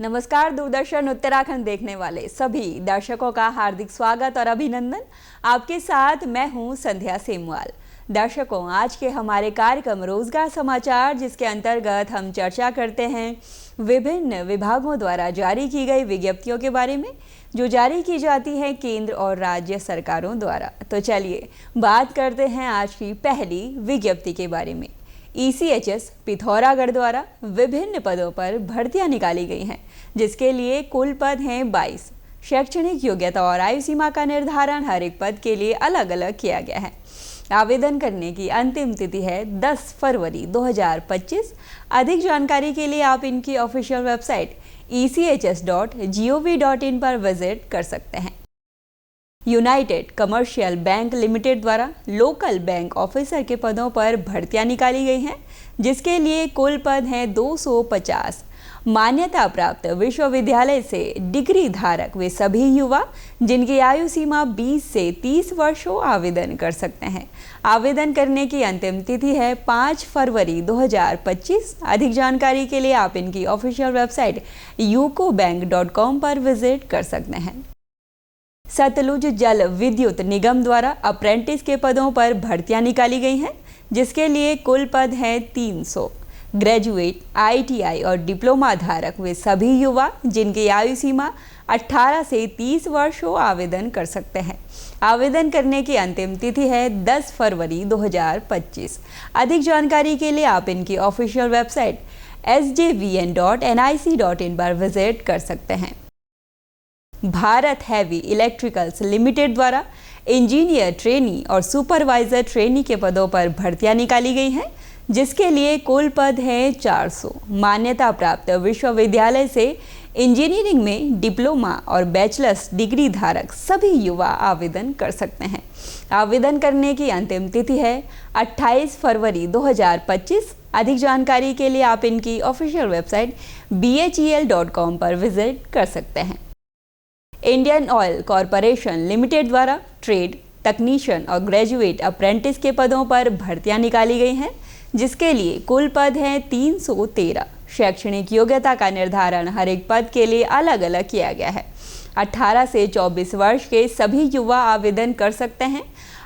नमस्कार दूरदर्शन उत्तराखंड देखने वाले सभी दर्शकों का हार्दिक स्वागत और अभिनंदन। आपके साथ मैं हूं संध्या सेमवाल। दर्शकों, आज के हमारे कार्यक्रम रोजगार समाचार, जिसके अंतर्गत हम चर्चा करते हैं विभिन्न विभागों द्वारा जारी की गई विज्ञप्तियों के बारे में, जो जारी की जाती है केंद्र और राज्य सरकारों द्वारा। तो चलिए बात करते हैं आज की पहली विज्ञप्ति के बारे में। ECHS पिथौरागढ़ द्वारा विभिन्न पदों पर भर्तियां निकाली गई हैं, जिसके लिए कुल पद हैं 22। शैक्षणिक योग्यता और आयु सीमा का निर्धारण हर एक पद के लिए अलग अलग किया गया है। आवेदन करने की अंतिम तिथि है 10 फरवरी 2025। अधिक जानकारी के लिए आप इनकी ऑफिशियल वेबसाइट echs.gov.in पर विजिट कर सकते हैं। यूनाइटेड कमर्शियल बैंक लिमिटेड द्वारा लोकल बैंक ऑफिसर के पदों पर भर्तियां निकाली गई हैं, जिसके लिए कुल पद हैं 250। मान्यता प्राप्त विश्वविद्यालय से डिग्री धारक वे सभी युवा जिनकी आयु सीमा 20 से 30 वर्ष हो आवेदन कर सकते हैं। आवेदन करने की अंतिम तिथि है 5 फरवरी 2025। अधिक जानकारी के लिए आप इनकी ऑफिशियल वेबसाइट ucobank.com पर विजिट कर सकते हैं। सतलुज जल विद्युत निगम द्वारा अप्रेंटिस के पदों पर भर्तियां निकाली गई हैं, जिसके लिए कुल पद हैं 300। ग्रेजुएट, ITI और डिप्लोमा धारक वे सभी युवा जिनकी आयु सीमा 18 से 30 वर्ष हो आवेदन कर सकते हैं। आवेदन करने की अंतिम तिथि है 10 फरवरी 2025। अधिक जानकारी के लिए आप इनकी ऑफिशियल वेबसाइट sjvn.nic.in पर विजिट कर सकते हैं। भारत हैवी इलेक्ट्रिकल्स लिमिटेड द्वारा इंजीनियर ट्रेनी और सुपरवाइजर ट्रेनी के पदों पर भर्तियां निकाली गई हैं, जिसके लिए कुल पद हैं 400। मान्यता प्राप्त विश्वविद्यालय से इंजीनियरिंग में डिप्लोमा और बैचलर्स डिग्री धारक सभी युवा आवेदन कर सकते हैं। आवेदन करने की अंतिम तिथि है 28 फरवरी 2025। अधिक जानकारी के लिए आप इनकी ऑफिशियल वेबसाइट bhel.com पर विजिट कर सकते हैं। इंडियन ऑयल कॉरपोरेशन लिमिटेड द्वारा ट्रेड, तकनीशियन और ग्रेजुएट अप्रेंटिस के पदों पर भर्तियां निकाली गई हैं, जिसके लिए कुल पद हैं 313। शैक्षणिक योग्यता का निर्धारण हर एक पद के लिए अलग अलग किया गया है। 18 से 24 वर्ष के सभी युवा आवेदन कर सकते हैं।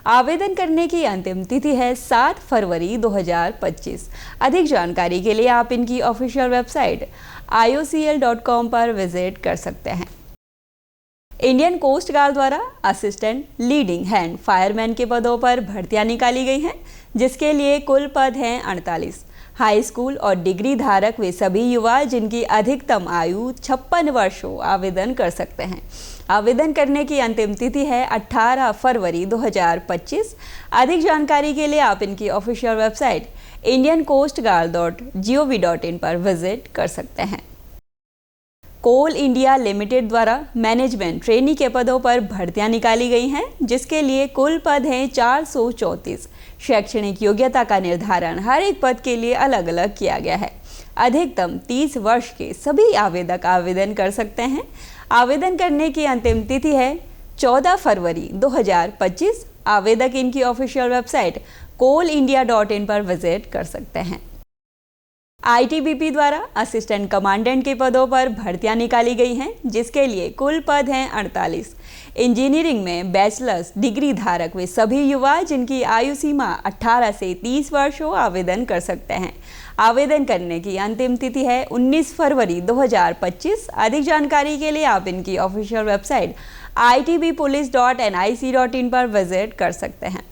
आवेदन करने की अंतिम तिथि है 7 फरवरी 2025। अधिक जानकारी के लिए आप इनकी ऑफिशियल वेबसाइट iocl.com पर विजिट कर सकते हैं। इंडियन कोस्ट गार्ड द्वारा असिस्टेंट लीडिंग हैंड फायरमैन के पदों पर भर्तियां निकाली गई हैं, जिसके लिए कुल पद हैं 48। हाई स्कूल और डिग्री धारक वे सभी युवा जिनकी अधिकतम आयु 56 वर्ष हो आवेदन कर सकते हैं। आवेदन करने की अंतिम तिथि है 18 फरवरी 2025। अधिक जानकारी के लिए आप इनकी ऑफिशियल वेबसाइट indiancoastguard.gov.in पर विजिट कर सकते हैं। कोल इंडिया लिमिटेड द्वारा मैनेजमेंट ट्रेनी के पदों पर भर्तियां निकाली गई हैं, जिसके लिए कुल पद हैं 434। शैक्षणिक योग्यता का निर्धारण हर एक पद के लिए अलग अलग किया गया है। अधिकतम 30 वर्ष के सभी आवेदक आवेदन कर सकते हैं। आवेदन करने की अंतिम तिथि है 14 फरवरी 2025। आवेदक इनकी ऑफिशियल वेबसाइट coalindia.in पर विजिट कर सकते हैं। ITBP द्वारा असिस्टेंट कमांडेंट के पदों पर भर्तियां निकाली गई हैं, जिसके लिए कुल पद हैं 48। इंजीनियरिंग में बैचलर्स डिग्री धारक वे सभी युवा जिनकी आयु सीमा 18 से 30 वर्ष हो आवेदन कर सकते हैं। आवेदन करने की अंतिम तिथि है 19 फरवरी 2025। अधिक जानकारी के लिए आप इनकी ऑफिशियल वेबसाइट itbpolice.nic.in पर विजिट कर सकते हैं।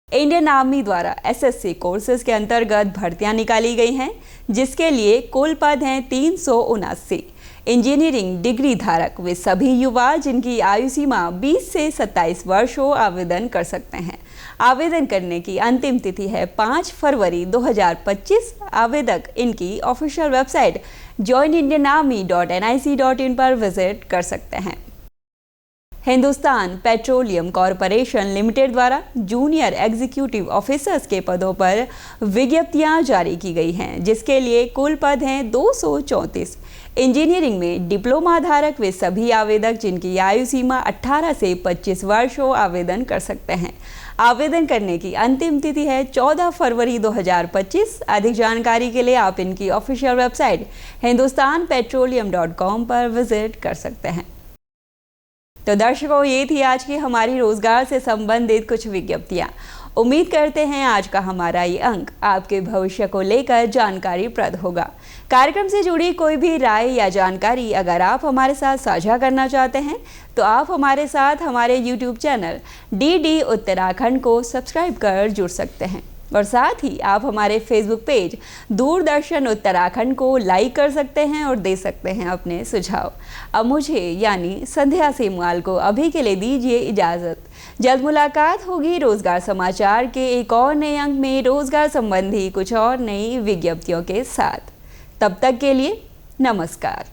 इंडियन आर्मी द्वारा SSC कोर्सेज के अंतर्गत भर्तियां निकाली गई हैं, जिसके लिए कुल पद हैं 379। इंजीनियरिंग डिग्री धारक वे सभी युवा जिनकी आयु सीमा 20 से 27 वर्ष हो आवेदन कर सकते हैं। आवेदन करने की अंतिम तिथि है 5 फरवरी 2025। आवेदक इनकी ऑफिशियल वेबसाइट joinindianarmy.nic.in पर विजिट कर सकते हैं। हिंदुस्तान पेट्रोलियम कॉरपोरेशन लिमिटेड द्वारा जूनियर एग्जीक्यूटिव ऑफिसर्स के पदों पर विज्ञप्तियां जारी की गई हैं, जिसके लिए कुल पद हैं 234। इंजीनियरिंग में डिप्लोमा धारक वे सभी आवेदक जिनकी आयु सीमा 18 से 25 वर्ष हो आवेदन कर सकते हैं। आवेदन करने की अंतिम तिथि है 14 फरवरी 2025। अधिक जानकारी के लिए आप इनकी ऑफिशियल वेबसाइट hindustanpetroleum.com पर विजिट कर सकते हैं। तो दर्शकों, ये थी आज की हमारी रोजगार से संबंधित कुछ विज्ञप्तियां। उम्मीद करते हैं आज का हमारा ये अंक आपके भविष्य को लेकर जानकारीप्रद होगा। कार्यक्रम से जुड़ी कोई भी राय या जानकारी अगर आप हमारे साथ साझा करना चाहते हैं तो आप हमारे साथ हमारे YouTube चैनल DD उत्तराखंड को सब्सक्राइब कर जुड़ सकते हैं और साथ ही आप हमारे फेसबुक पेज दूरदर्शन उत्तराखंड को लाइक कर सकते हैं और दे सकते हैं अपने सुझाव। अब मुझे यानी संध्या सेमवाल को अभी के लिए दीजिए इजाज़त। जल्द मुलाकात होगी रोजगार समाचार के एक और नए अंक में रोजगार संबंधी कुछ और नई विज्ञप्तियों के साथ। तब तक के लिए नमस्कार।